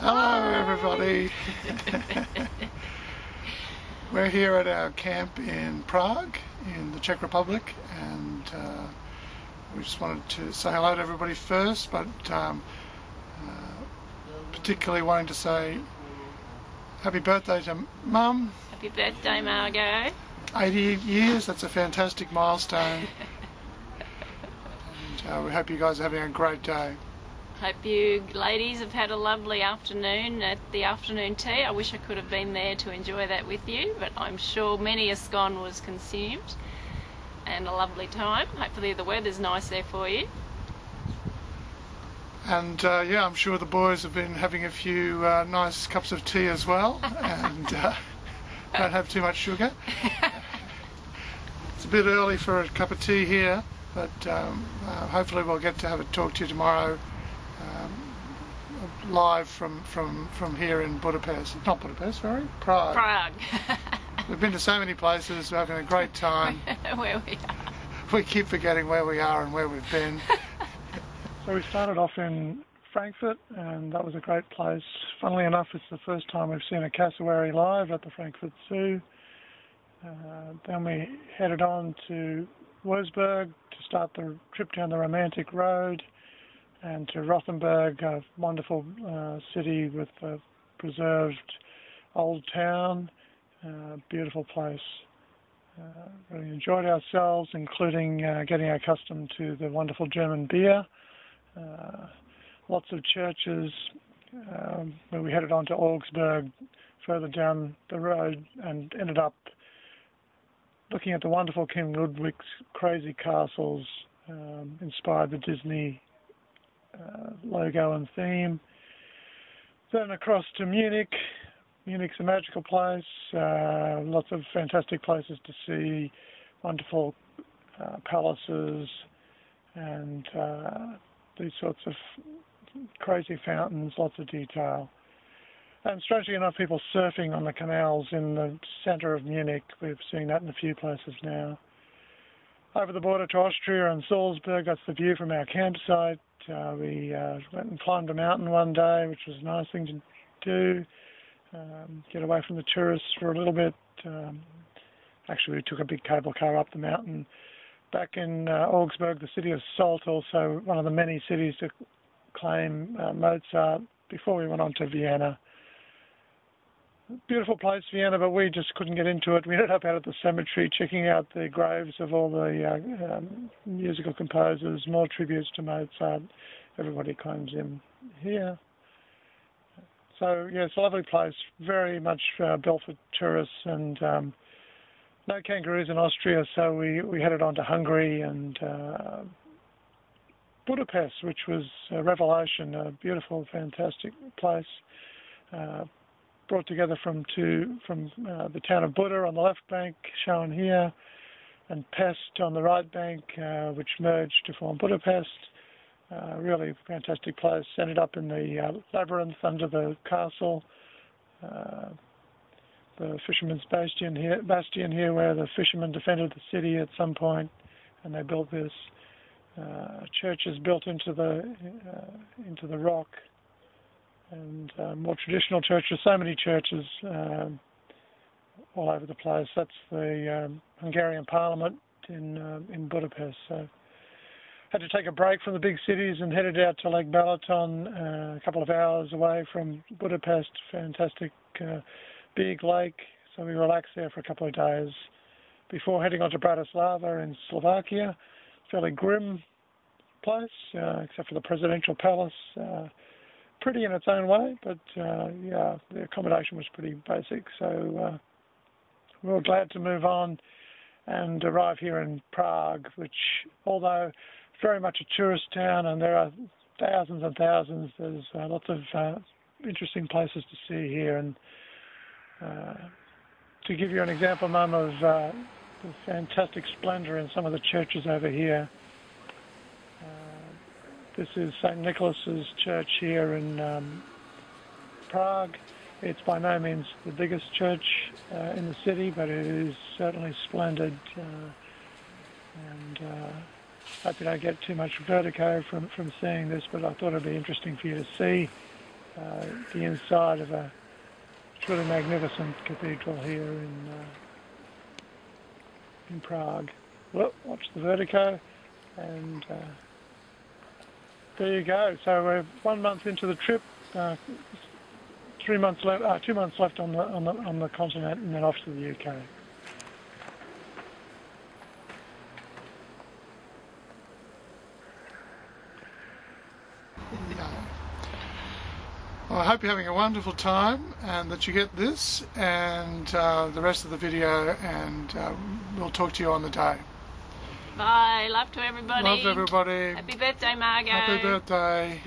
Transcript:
Hello everybody. We're here at our camp in Prague in the Czech Republic, and we just wanted to say hello to everybody first, but particularly wanting to say happy birthday to Mum. Happy birthday, Margot. 80 years, that's a fantastic milestone. And we hope you guys are having a great day. Hope you ladies have had a lovely afternoon at the afternoon tea. I wish I could have been there to enjoy that with you, but I'm sure many a scone was consumed and a lovely time. Hopefully the weather's nice there for you. And yeah, I'm sure the boys have been having a few nice cups of tea as well, and don't have too much sugar. It's a bit early for a cup of tea here, but hopefully we'll get to have a talk to you tomorrow live from here in Budapest. Not Budapest, sorry, Prague. Prague. We've been to so many places, we're having a great time. Where we are. We keep forgetting where we are and where we've been. So we started off in Frankfurt, and that was a great place. Funnily enough, it's the first time we've seen a cassowary live at the Frankfurt Zoo. Then we headed on to Wurzburg to start the trip down the romantic road, and to Rothenburg, a wonderful city with a preserved old town, beautiful place. Really enjoyed ourselves, including getting accustomed to the wonderful German beer. Lots of churches, where we headed on to Augsburg further down the road and ended up looking at the wonderful King Ludwig's crazy castles, inspired the Disney logo and theme. Then across to Munich. Munich's a magical place, lots of fantastic places to see, wonderful palaces and these sorts of crazy fountains, lots of detail. And strangely enough, people surfing on the canals in the centre of Munich. We've seen that in a few places now. Over the border to Austria and Salzburg, that's the view from our campsite. We went and climbed a mountain one day, which was a nice thing to do. Get away from the tourists for a little bit. Actually, we took a big cable car up the mountain. Back in Augsburg, the city of Salt, also one of the many cities to claim Mozart, before we went on to Vienna. Beautiful place, Vienna, but we just couldn't get into it. We ended up out at the cemetery checking out the graves of all the musical composers, more tributes to Mozart. Everybody claims him here. So, yeah, it's a lovely place, very much built for tourists, and no kangaroos in Austria, so we headed on to Hungary and Budapest, which was a revelation, a beautiful, fantastic place. Brought together from the town of Buda on the left bank, shown here, and Pest on the right bank, which merged to form Budapest. Really fantastic place. Ended up in the labyrinth under the castle, the fisherman's bastion here, where the fishermen defended the city at some point, and they built this. Churches built into the rock. And more traditional churches, so many churches all over the place. That's the Hungarian Parliament in Budapest. So had to take a break from the big cities and headed out to Lake Balaton, a couple of hours away from Budapest. Fantastic big lake. So we relaxed there for a couple of days before heading on to Bratislava in Slovakia. Fairly grim place, except for the presidential palace. Pretty in its own way, but yeah, the accommodation was pretty basic, so we were glad to move on and arrive here in Prague, which, although very much a tourist town and there are thousands and thousands, there's lots of interesting places to see here. And to give you an example, Mum, of the fantastic splendour in some of the churches over here. This is St. Nicholas's Church here in Prague. It's by no means the biggest church in the city, but it is certainly splendid. And I hope you don't get too much vertigo from seeing this, but I thought it'd be interesting for you to see. the inside of a truly magnificent cathedral here in Prague. Well, watch the vertigo, and there you go. So we're 1 month into the trip. 2 months left on the continent, and then off to the UK. Well, I hope you're having a wonderful time and that you get this and the rest of the video, and we'll talk to you on the day. Bye. Love to everybody. Love everybody. Happy birthday, Margot. Happy birthday.